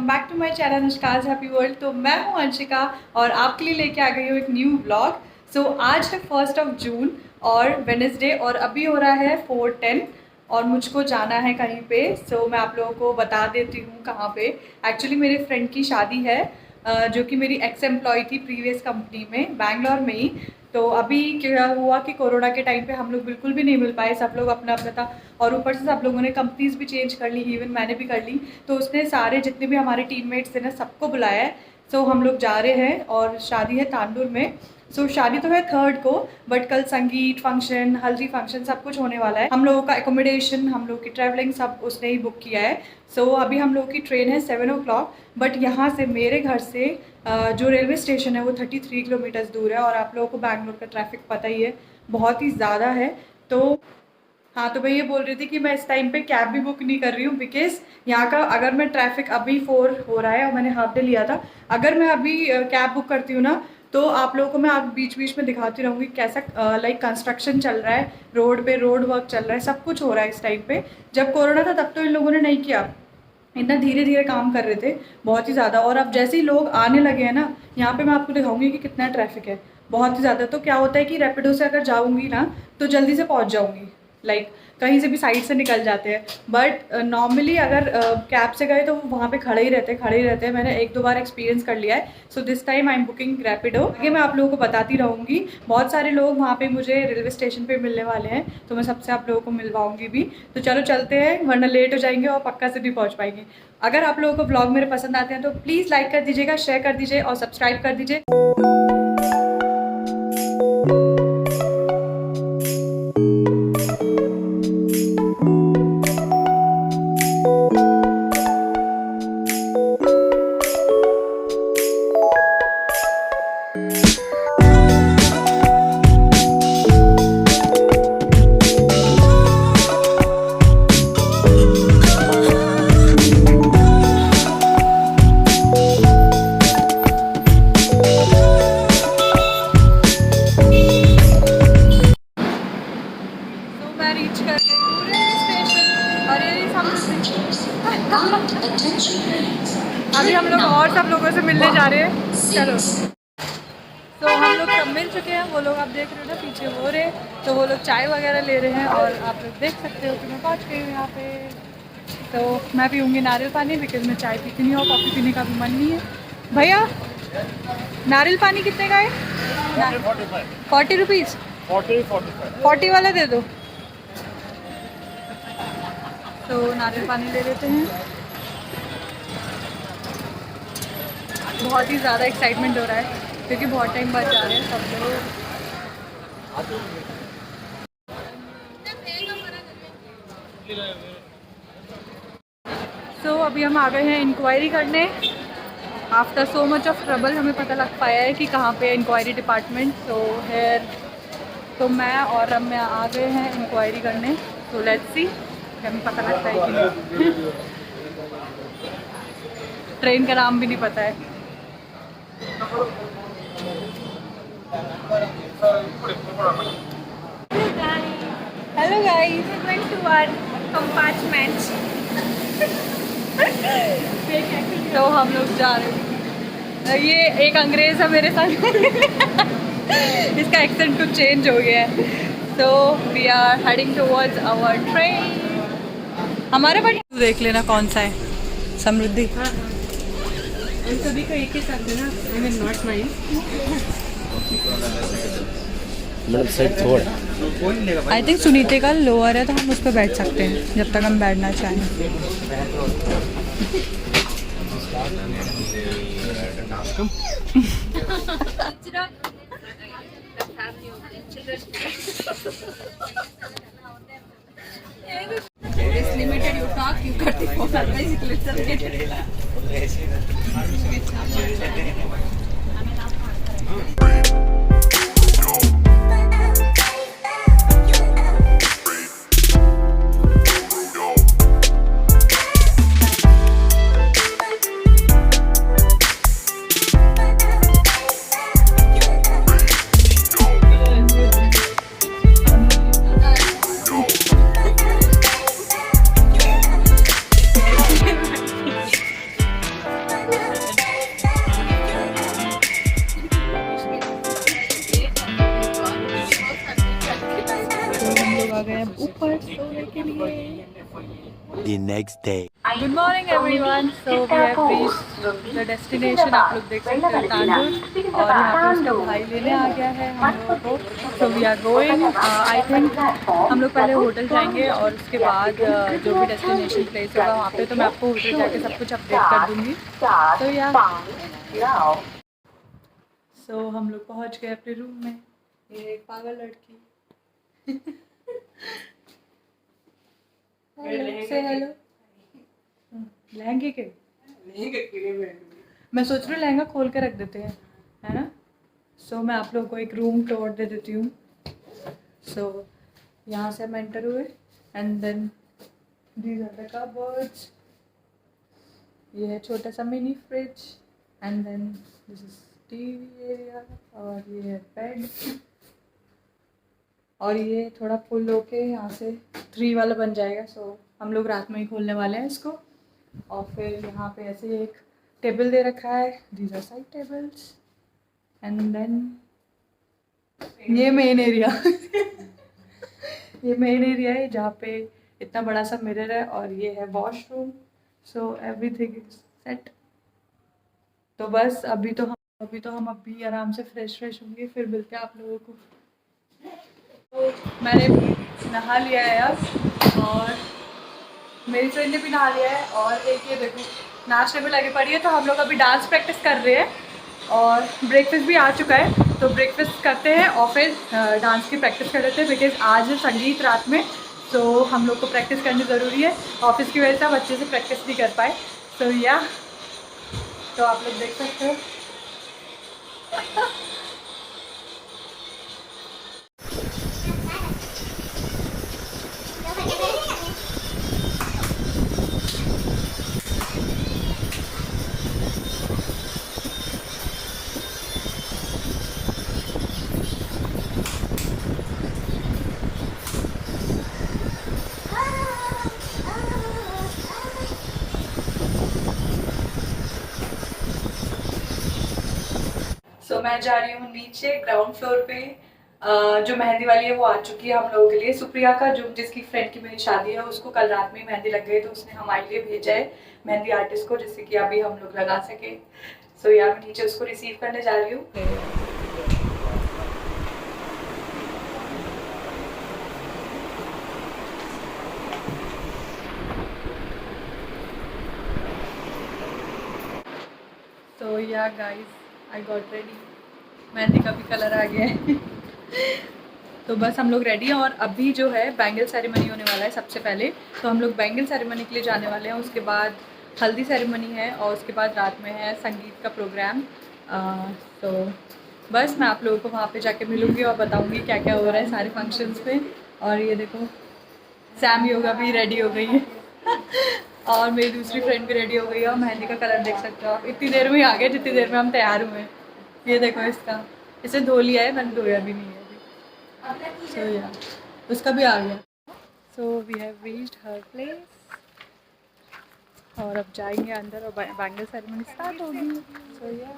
Welcome back to my channel Anushka's happy world. तो मैं हूं अंशिका और आपके लिए लेके आ गई हूँ एक न्यू ब्लॉग। सो आज है 1 जून और वेडनेसडे और अभी हो रहा है 4:10 और मुझको जाना है कहीं पे। सो मैं आप लोगों को बता देती हूँ कहाँ पे। एक्चुअली मेरे फ्रेंड की शादी है जो कि मेरी एक्स एम्प्लॉय थी प्रीवियस कंपनी में बैंगलोर में ही। तो अभी क्या हुआ कि कोरोना के टाइम पे हम लोग बिल्कुल भी नहीं मिल पाए, सब लोग अपना अपना था और ऊपर से सब लोगों ने कंपनीज भी चेंज कर ली, इवन मैंने भी कर ली। तो उसने सारे जितने भी हमारे टीममेट्स थे ना सबको बुलाया है। सो हम लोग जा रहे हैं और शादी है तांडुर में। सो शादी तो है 3rd को, बट कल संगीत फंक्शन, हल्दी फंक्शन सब कुछ होने वाला है। हम लोगों का एकोमोडेशन, हम लोग की ट्रैवलिंग सब उसने ही बुक किया है। सो अभी हम लोग की ट्रेन है 7 o'clock, बट यहाँ से मेरे घर से जो रेलवे स्टेशन है वो 33 किलोमीटर्स दूर है और आप लोगों को बैंगलोर का ट्रैफिक पता ही है, बहुत ही ज़्यादा है। तो हाँ, तो मैं ये बोल रही थी कि मैं इस टाइम पे कैब भी बुक नहीं कर रही हूँ बिकॉज यहाँ का अगर मैं ट्रैफिक अभी 4 हो रहा है और मैंने हाफ डे लिया था, अगर मैं अभी कैब बुक करती हूँ ना तो आप लोगों को मैं आप बीच बीच में दिखाती रहूँगी कैसा लाइक कंस्ट्रक्शन चल रहा है, रोड पे रोड वर्क चल रहा है, सब कुछ हो रहा है इस टाइम पे। जब कोरोना था तब तो इन लोगों ने नहीं किया, इतना धीरे धीरे काम कर रहे थे बहुत ही ज़्यादा। और अब जैसे ही लोग आने लगे हैं ना, यहाँ पे मैं आपको दिखाऊंगी कि कितना ट्रैफिक है, बहुत ही ज़्यादा। तो क्या होता है कि रैपिडो से अगर जाऊँगी ना तो जल्दी से पहुँच जाऊँगी, लाइक कहीं से भी साइड से निकल जाते हैं। बट नॉर्मली अगर कैब से गए तो वो वहाँ पे खड़े ही रहते हैं। मैंने 1-2 बार एक्सपीरियंस कर लिया है। So this time I am booking Rapido. आगे मैं आप लोगों को बताती रहूँगी। बहुत सारे लोग वहाँ पे मुझे रेलवे स्टेशन पे मिलने वाले हैं, तो मैं सबसे आप लोगों को मिलवाऊँगी भी। तो चलो चलते हैं, वरना लेट हो जाएंगे और पक्का से भी पहुँच पाएंगे। अगर आप लोगों को ब्लॉग मेरे पसंद आते हैं तो प्लीज़ लाइक कर दीजिएगा, शेयर कर दीजिए और सब्सक्राइब कर दीजिए। रीच कर गई हूँ रेलवे स्टेशन और ये अभी हम लोग और सब लोगों से मिलने जा रहे हैं। चलो, तो हम लोग सब मिल चुके हैं। वो लोग आप देख रहे हो ना पीछे हो रहे, तो वो लोग चाय वगैरह ले रहे हैं और आप लोग देख सकते हो कि मैं पहुँच गई हूँ यहाँ पे। तो मैं पीऊँगी नारियल पानी बिकॉज मैं चाय पीती नहीं हूँ, कॉफ़ी पीने का भी मन नहीं है। भैया नारियल पानी कितने का है? 40 रुपीज़। 40 वाला दे दो। तो नारियल पानी ले लेते हैं। बहुत ही ज़्यादा एक्साइटमेंट हो रहा है क्योंकि बहुत टाइम बाद जा रहे हैं सब लोग। तो अभी हम आ गए हैं इंक्वायरी करने। After so much of trouble हमें पता लग पाया है कि कहाँ पे इंक्वायरी डिपार्टमेंट। तो तो मैं और रम्या आ गए हैं इंक्वायरी करने। तो लेट्स सी हमें पता लगता है कि नहीं। ट्रेन का नाम भी नहीं पता है। Hello guys, went to our compartment. तो हम लोग जा रहे हैं। ये एक अंग्रेज है मेरे साथ। इसका एक्सेंट कुछ चेंज हो गया है। तो we are heading towards our train. हमारे पास देख लेना कौन सा है, समृद्धि। हम सभी को एक ही साथ है ना, आई मीन नॉट माइंड। मतलब साइड थोड़ा आई थिंक सुनीते का लोअर है तो हम उस पर बैठ सकते हैं जब तक हम बैठना चाहें। It's limited, you talk, you cut the phone, otherwise it will गए अब ऊपर सोने के लिए। The next day. Good morning everyone. So we have reached the destination. आप लोग देख सकते हैं तांडुल, और यहाँ पे उसका भाई लेने आ गया है हम लोगों को। So we are going. I think हम लोग पहले होटल जाएंगे और उसके बाद जो भी डेस्टिनेशन प्लेस होगा वहाँ पे, तो मैं आपको होटल जाके सब कुछ अपडेट कर दूँगी। तो या सो हम लोग पहुँच गए अपने रूम में। ये एक पागल लड़की से हेलो। लहंगे के मैं सोच रही हूँ लहंगा खोल के रख देते हैं, है ना। सो मैं आप लोगों को एक रूम टूर दे देती हूँ। सो यहाँ से हम एंटर हुए and then these are the cupboards. ये है छोटा सा mini fridge and then this is TV area, और ये है बेड, और ये थोड़ा फुल होके यहाँ से 3 वाला बन जाएगा। सो हम लोग रात में ही खोलने वाले हैं इसको। और फिर यहाँ पे ऐसे एक टेबल दे रखा है, these are side tables and then ये मेन एरिया ये मेन एरिया है जहाँ पे इतना बड़ा सा मिरर है, और ये है washroom. So everything is set. तो बस अभी तो हम अभी आराम से फ्रेश होंगे, फिर मिलते हैं आप लोगों को। तो मैंने नहा लिया है अब, और मेरी फ्रेंड ने भी नहा लिया है, और एक ये देखो नाचने में लगी पड़ी है। तो हम लोग अभी डांस प्रैक्टिस कर रहे हैं, और ब्रेकफास्ट भी आ चुका है। तो ब्रेकफास्ट करते हैं और फिर डांस की प्रैक्टिस कर लेते हैं, बिकॉज आज है संगीत रात में। तो हम लोग को प्रैक्टिस करनी ज़रूरी है। ऑफिस की वजह से हम अच्छे से प्रैक्टिस नहीं कर पाए। सो या तो आप लोग देख सकते हो तो मैं जा रही हूँ नीचे ग्राउंड फ्लोर पे। जो मेहंदी वाली है वो आ चुकी है हम लोगों के लिए। सुप्रिया का जो जिसकी फ्रेंड की मेरी शादी है, उसको कल रात में मेहंदी लग गई, तो उसने हमारे लिए भेजा है मेहंदी आर्टिस्ट को, जिससे कि अभी हम लोग लगा सके। सो यार मैं नीचे उसको रिसीव करने जा रही हूँ। तो या guys I got ready. Mehndi का भी कलर आ गया है तो बस हम लोग रेडी हैं, और अभी जो है बैंगल सेरेमनी होने वाला है सबसे पहले। तो हम लोग बैंगल सेरेमनी के लिए जाने वाले हैं, उसके बाद हल्दी सेरेमनी है, और उसके बाद रात में है संगीत का प्रोग्राम। तो बस मैं आप लोगों को वहाँ पे जाके मिलूँगी और बताऊँगी क्या क्या हो रहा है सारे फंक्शंस में। और ये देखो सैम योगा भी रेडी हो गई है और मेरी दूसरी फ्रेंड भी रेडी हो गई है, और मेहंदी का कलर देख सकते हो आप। इतनी देर में ही आ गए जितनी देर में हम तैयार हुए। ये देखो इसे धो लिया है, मैंने धोया भी नहीं है अभी। सो या उसका भी आ गया। So we have reached her place, और अब जाएंगे अंदर और बैंगल सेरेमनी स्टार्ट होगी। सो या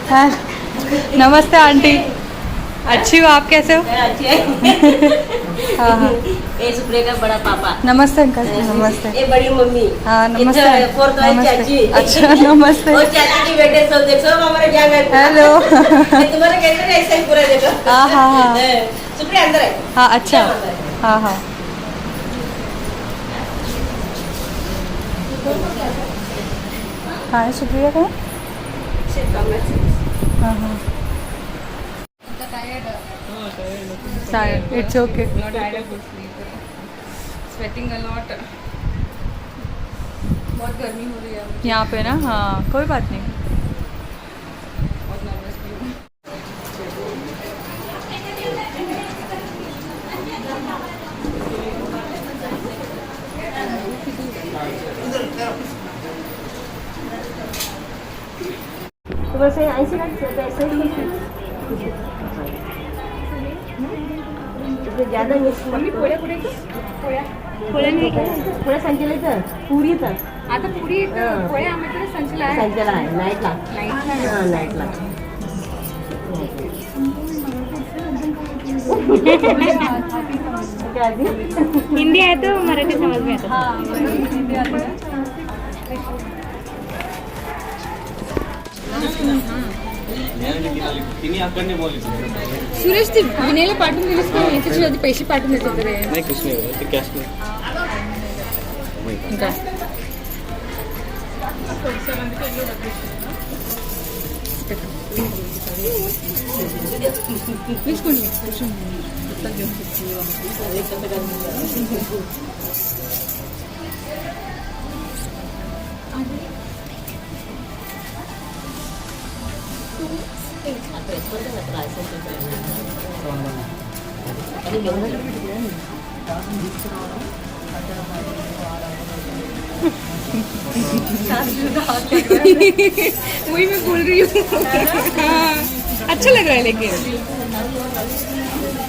हाँ नमस्ते आंटी, अच्छी हो आप, कैसे हो? अच्छी है। हाँ हाँ ये सुप्रिया का बड़ा पापा। नमस्ते अंकल। नमस्ते। ये बड़ी मम्मी। हाँ नमस्ते। फोर्थ वाली चाची। अच्छा नमस्ते। और चाची की बेटे सब देखो हमारे क्या करते हैं। हेलो तुम्हारे कहते हैं ऐसा ही पूरा देखो। हाँ हाँ हाँ सुप्रिया अंदर है। हाँ अच्छा हाँ हाँ हाँ सुप्रिया का हाँ हाँ it's okay. Sweating a lot, बहुत गर्मी हो रही है यहाँ पे ना, हाँ कोई बात नहीं। बहुत नर्वस भी हूँ। थोडंसं 80 ज्यादा पोळ्या नाही का? थोड्या संचलायचं पुरी तर आता पुरी पोळ्या आम्ही संचला आहे. संचला आहे नाईटला हां नाईटला हिंदी आहे तो मराठी समज में आता. हिंदी आती है. सुरेश ते विनयला पाठवून दिलीस का? याच्याशी आधी पैसे पाठवून देतो रे. नाही कुछ नहीं होगा, तो कैश में वीस कोणी वही मैं बोल रही हूँ. अच्छा लग रहा है लेकिन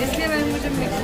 इसलिए मैंने मुझे मैसेज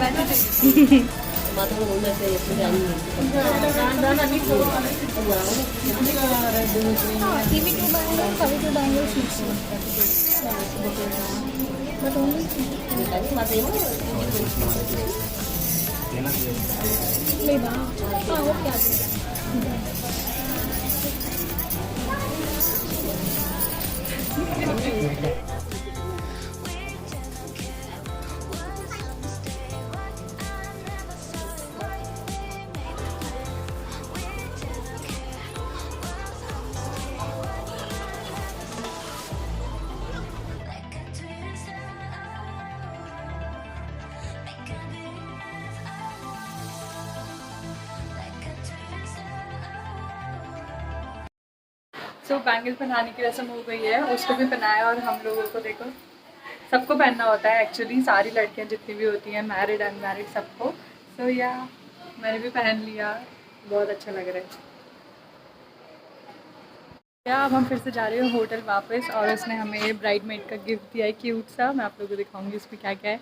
बैंगल पहनाने की रस्म हो गई है, उसको भी पहनाया और हम लोगों को देखो सबको पहनना होता है एक्चुअली, सारी लड़कियां जितनी भी होती हैं मैरिड अनमैरिड सबको. सो या मैंने भी पहन लिया, बहुत अच्छा लग रहा है. अब हम फिर से जा रहे हैं होटल वापस और उसने हमें ब्राइडमेड का गिफ्ट दिया है क्यूट सा. मैं आप लोगों को दिखाऊंगी उसमें क्या क्या है.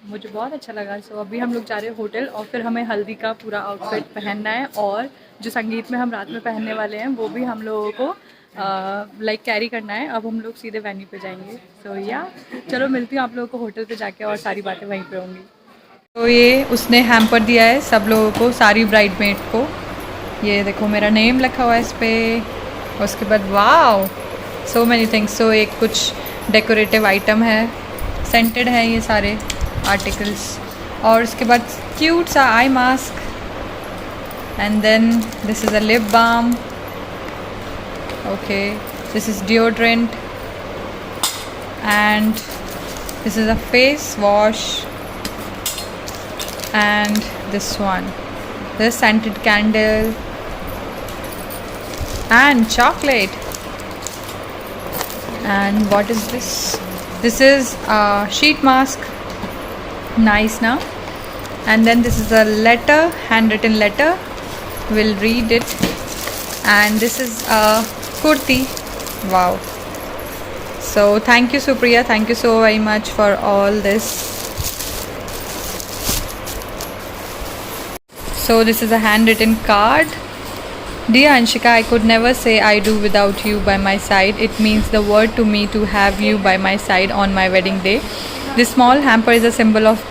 मुझे बहुत अच्छा लगा. सो अभी हम लोग जा रहे हैं होटल और फिर हमें हल्दी का पूरा आउटफिट पहनना है और जो संगीत में हम रात में पहनने वाले हैं वो भी हम लोगों को लाइक कैरी करना है. अब हम लोग सीधे वेन्यू पे जाएंगे. सो या चलो मिलती हूँ आप लोगों को होटल पे जाके और सारी बातें वहीं पे होंगी. तो ये उसने हैम्पर दिया है सब लोगों को, सारी ब्राइडमेड को. ये देखो मेरा नेम लिखा हुआ है इस पर. उसके बाद वाओ सो मैनी थिंग्स. सो एक कुछ डेकोरेटिव आइटम है, सेंटेड है ये सारे आर्टिकल्स. और उसके बाद क्यूट सा eye mask and then this is a lip balm. Okay, this is deodorant and this is a face wash and this one, this scented candle and chocolate. And what is this? This is a sheet mask. Nice now. And then this is a letter, handwritten letter. We'll read it. And this is a kurti. Wow. So thank you Supriya, thank you so very much for all this. So this is a handwritten card. Dear Anshika, I could never say I do without you by my side. It means the world to me to have you by my side on my wedding day. This small hamper is a symbol of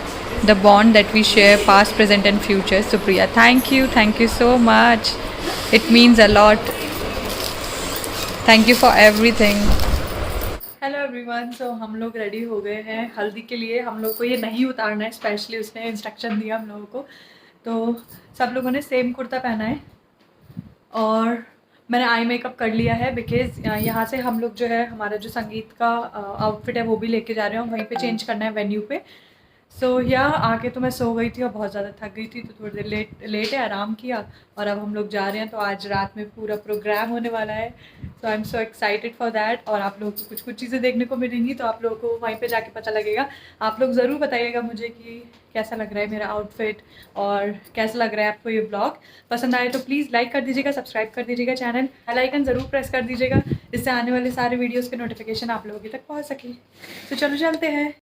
the bond that we share, past, present and future. Supriya, thank you so much. It means a lot. Thank you for everything. Hello everyone. So हम लोग ready हो गए हैं हल्दी के लिए. हम लोग को ये नहीं उतारना है, स्पेशली उसने इंस्ट्रक्शन दिया हम लोगों को. तो सब लोगों ने सेम कुर्ता पहना है और मैंने आई मेकअप कर लिया है बिकॉज़ यहाँ से हम लोग जो है हमारा जो संगीत का आउटफिट है वो भी लेके जा रहे हैं, वहीं पे चेंज करना है वेन्यू पे. सो यहाँ आके तो मैं सो गई थी और बहुत ज़्यादा थक गई थी, तो थोड़ी देर लेटे आराम किया और अब हम लोग जा रहे हैं। तो आज रात में पूरा प्रोग्राम होने वाला है, so I am so excited for that. और आप लोगों को कुछ चीज़ें देखने को मिलेंगी, तो आप लोगों को वहीं पे जाके पता लगेगा। आप लोग ज़रूर बताइएगा मुझे कि कैसा लग रहा है मेरा आउटफिट और कैसा लग रहा है आपको ये ब्लॉग। पसंद आए तो प्लीज़ लाइक कर दीजिएगा, सब्सक्राइब कर दीजिएगा चैनल, बेल आइकन ज़रूर प्रेस कर दीजिएगा, इससे आने वाले सारे वीडियोज़ के नोटिफिकेशन आप लोगों तक पहुँच सके। तो चलो चलते हैं।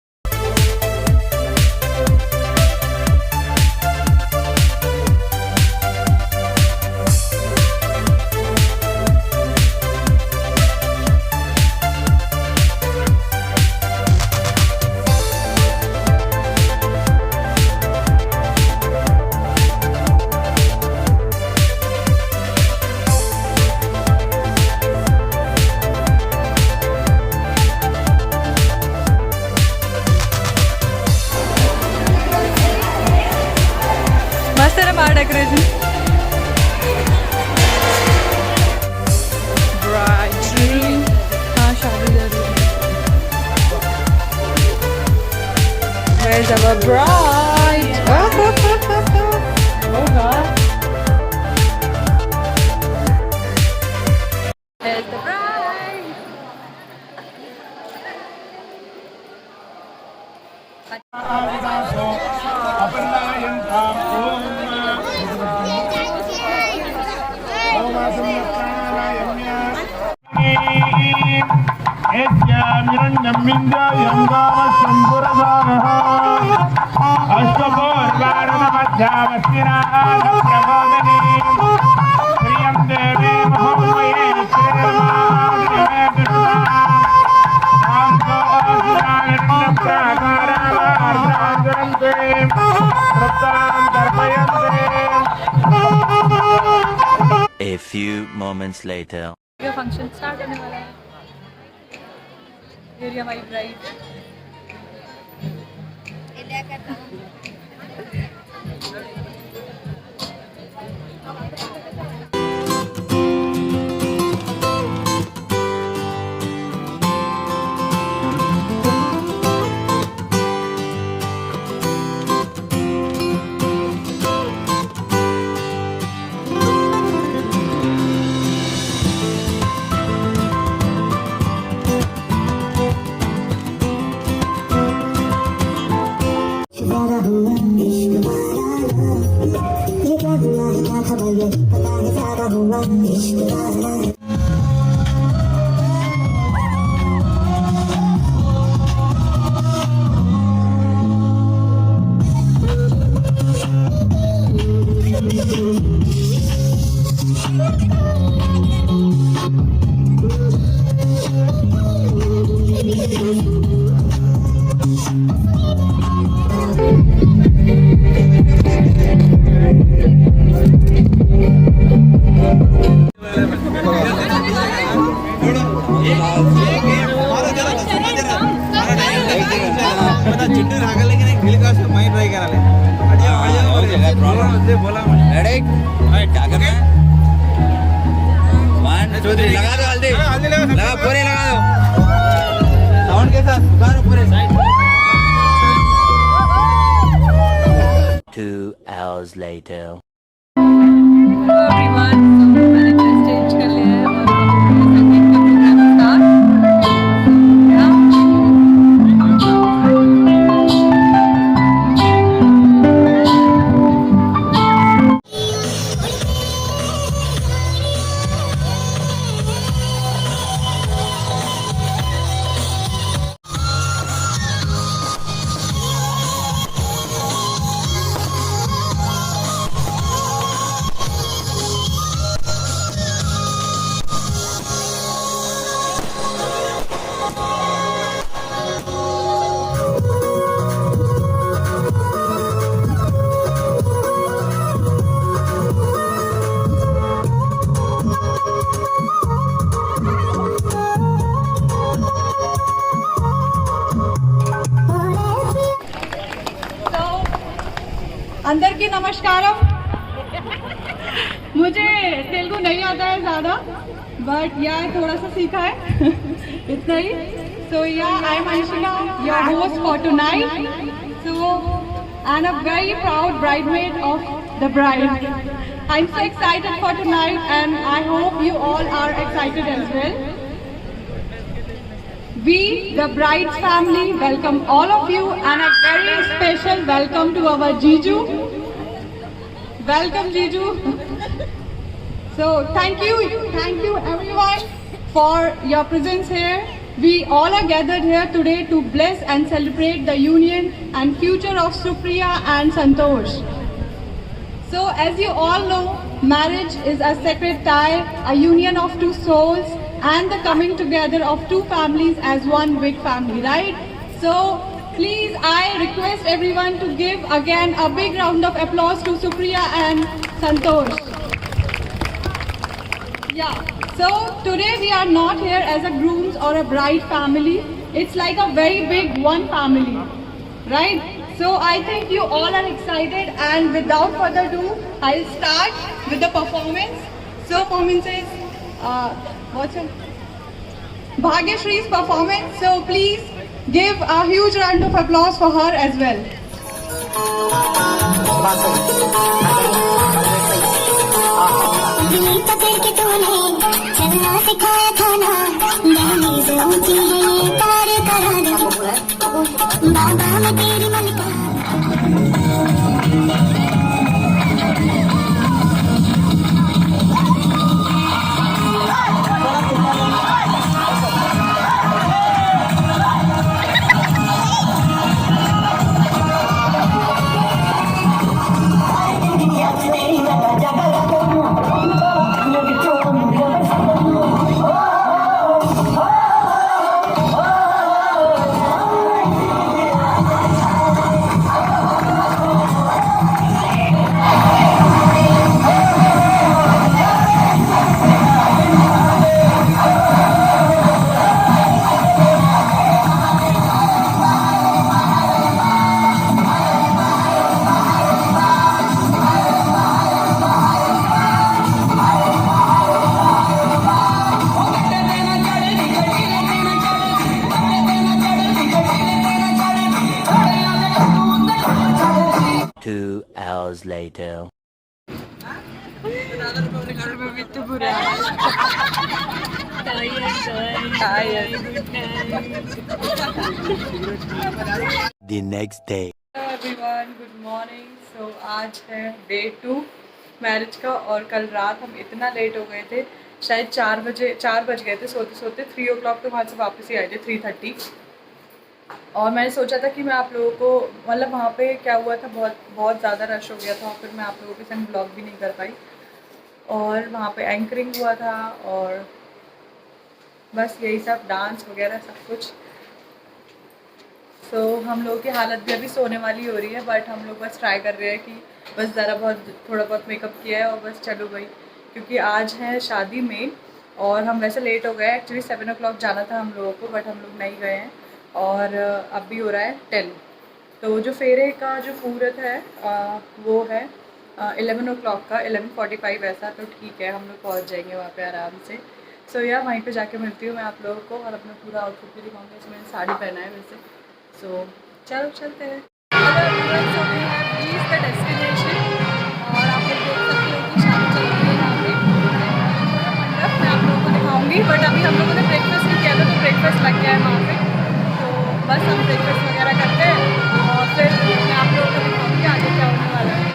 मस्त है ना बाहर डेकोरेशन। हाँ शादी जरूर। Where's our bride? Oh God. There's the bride. A few moments later. Function start होने वाला है। ये हमारी ब्राइड। लगा दो हल्दी, लगा पूरे लगा दो साउंड के साथ पूरे side. 2 hours later. everyone, so मैंने ड्रेस चेंज कर लिया है और संगीत का प्रोग्राम स्टार्ट। अंदर की नमस्कारम। मुझे तेलुगु नहीं आता है ज़्यादा, बट यार थोड़ा सा सीखा है इतना ही। सो या I am Anshika, your host for tonight. So duo and a very proud bridesmaid of the bride. I'm so excited for tonight and I hope you all are excited as well. We, the bride's family, welcome all of you and a very special welcome to our Jiju. Welcome Jiju. So thank you everyone for your presence here. We all are gathered here today to bless and celebrate the union and future of Supriya and Santosh. So as you all know, marriage is a sacred tie, a union of two souls and the coming together of two families as one big family, right? So please, I request everyone to give again a big round of applause to Supriya and Santosh. Yeah, so today we are not here as a groom's or a bride family. It's like a very big one family, right? So I think you all are excited and without further ado, I'll start with the performance. So performances, what's your Bhagyashree's performance. So please give a huge round of applause for her as well. Two hours later. The next day. Hello everyone, good morning. So आज है day 2 marriage का और कल रात हम इतना late हो गए थे, शायद 4 बज गए थे सोते सोते। 3 o'clock तो वहाँ से वापस ही आए थे, 3:30। और मैंने सोचा था कि मैं आप लोगों को मतलब वहाँ पे क्या हुआ था, बहुत ज़्यादा रश हो गया था और फिर मैं आप लोगों के संग ब्लॉग भी नहीं कर पाई। और वहाँ पे एंकरिंग हुआ था और बस यही सब, डांस वगैरह सब कुछ। तो हम लोगों की हालत भी अभी सोने वाली हो रही है, बट हम लोग बस ट्राई कर रहे हैं कि बस थोड़ा बहुत मेकअप किया है और बस चलो भाई, क्योंकि आज है शादी में। और हम वैसे लेट हो गए, एक्चुअली 7 o'clock जाना था हम लोगों को, बट हम लोग नहीं गए हैं और अब भी हो रहा है 10। तो जो फेरे का जो मुहूर्त है वो है 11 o'clock का, 11:45 ऐसा। तो ठीक है, हम लोग पहुँच जाएंगे वहाँ पे आराम से। सो या वहीं पे जाके मिलती हूँ मैं आप लोगों को और अपना पूरा आउटफिट भी दिखाऊंगी। इसमें मैंने साड़ी पहना है वैसे। सो चलो चलते हैं। द डेस्टिनेशन और आप लोग देख सकते हो कि शाम चल रही है यहाँ पे। मंडप मैं आप लोगों को दिखाऊंगी, बट अभी हम लोगों ने ब्रेकफास्ट नहीं किया था तो ब्रेकफास्ट लग गया है वहाँ पे। तो बस हम ब्रेकफास्ट वगैरह करते हैं और फिर मैं आप लोगों को दिखाऊंगी आगे क्या होने वाला है।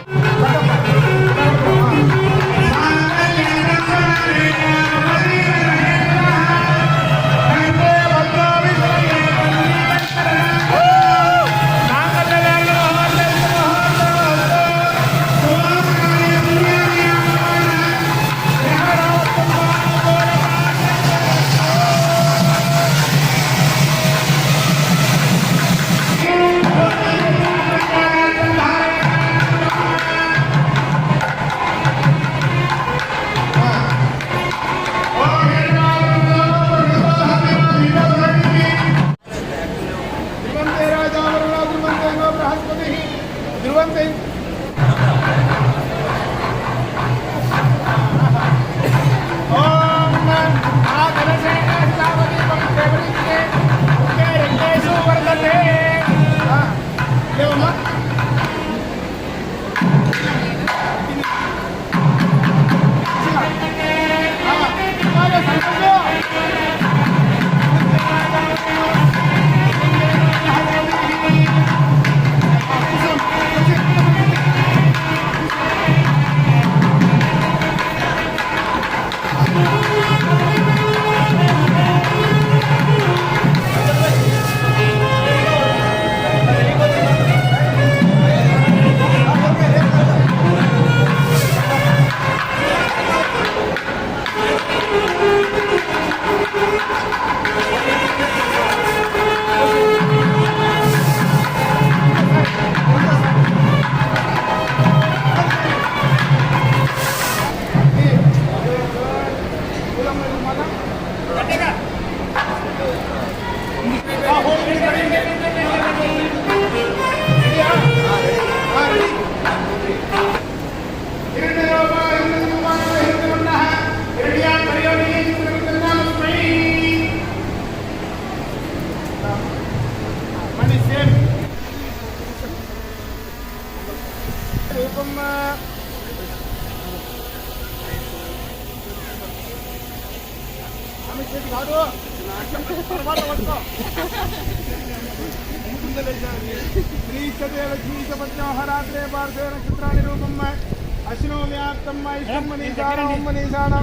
అశ్వినో వ్యాప్తం ఇష్టం మనీసారం మనీసాడ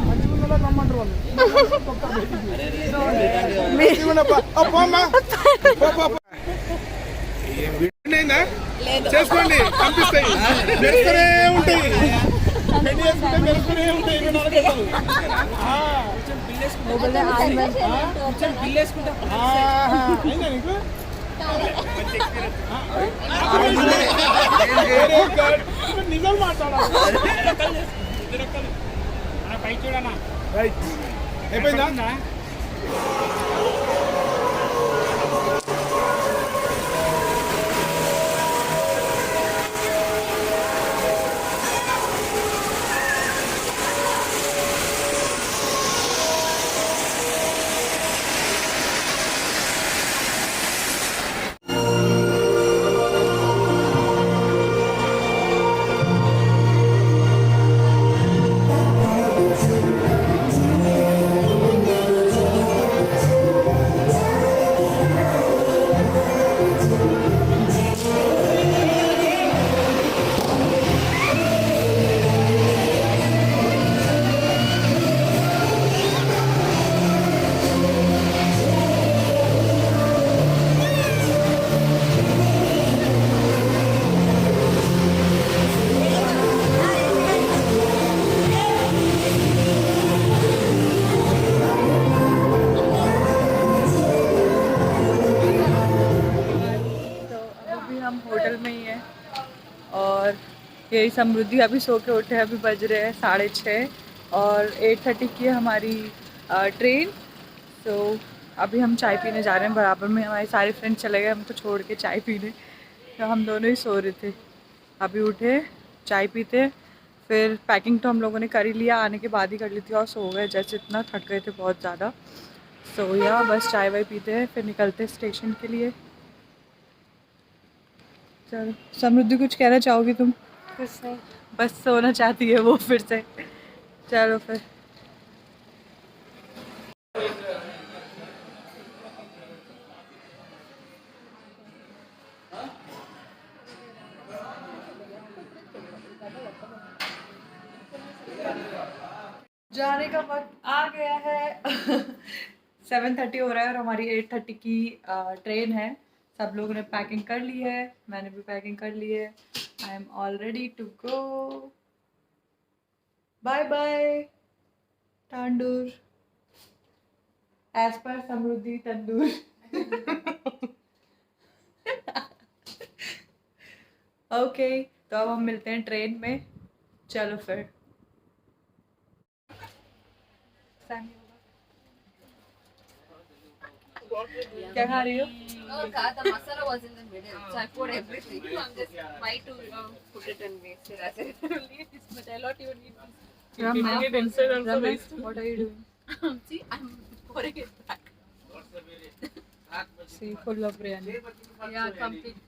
మంచిగా రమ్మంటారు వాళ్ళు చేసుకోండి పంపిస్తాయి మెరుస్తూనే ఉంటాయి మెరుస్తూనే ఉంటాయి అయినా నీకు నిజం మాట్లాడాలి అయిపోయిందా होटल में ही है और यही समृद्धि अभी सो के उठे, अभी बज रहे हैं 6:30 और 8:30 की है हमारी ट्रेन। तो अभी हम चाय पीने जा रहे हैं, बराबर में हमारे सारे फ्रेंड्स चले गए हमको छोड़ के चाय पीने, तो हम दोनों ही सो रहे थे। अभी उठे चाय पीते, फिर पैकिंग तो हम लोगों ने कर ही लिया, आने के बाद ही कर ली थी और सो गए जैसे, इतना थक गए थे बहुत ज़्यादा। सो या बस चाय वाय पीते हैं फिर निकलते स्टेशन के लिए। चलो समृद्धि कुछ कहना चाहोगी तुम? कुछ नहीं, बस सोना चाहती है वो फिर से। चलो फिर जाने का वक्त आ गया है। 7:30 हो रहा है और हमारी 8:30 की ट्रेन है। सब लोगों ने पैकिंग कर ली है, मैंने भी पैकिंग कर ली है। I am all ready to go. Bye bye Tandur, as per Samruddhi tandoor. Okay तो अब हम मिलते हैं ट्रेन में। चलो फिर क्या खा रही हो? The masala was in the middle, so I poured everything. So I'm just trying to put it in waste it as it only is, but I not even need this. Ramesh, what are you doing? See, I'm pouring it back. See, full of biryani. Yeah, complete.